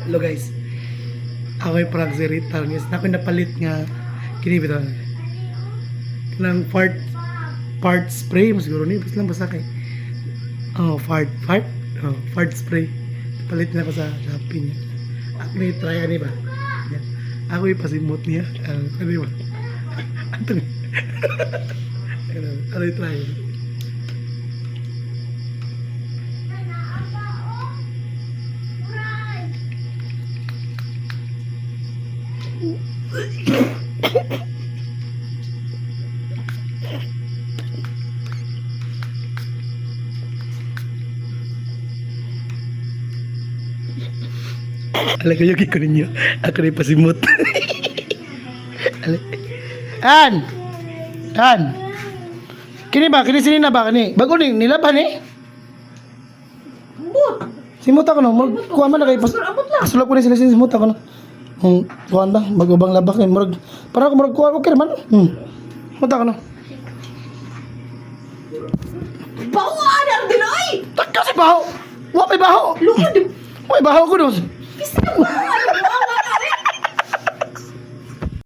Hello guys. Ako'y pragsirita guys. Ako'y napalit nga kini bitaw. Kanang fart spray mo siguro ni lang basta kay. Fart spray. Palit na ko sa Shopee niya. Ako may try ani ba? Yan. Ako'y pasimot niya. Ano ba? Antong. Ano try? Alam ko yung ko ninyo. Ako na pasimot. An! Kini ba? Kini sini na ba? Kini? Bago ni nilaban eh? Simot ako no. Kuha man na kayo. Pasulap ko na sila simot ako no. Kuhaan ba? Mag-ubang labak eh. Para ako kuha. Okay naman. Simot ako no. Baho nga na ang dinoy! Taka si baho! Wapay baho! Lukad! Wapay baho ko no. Bisa mo!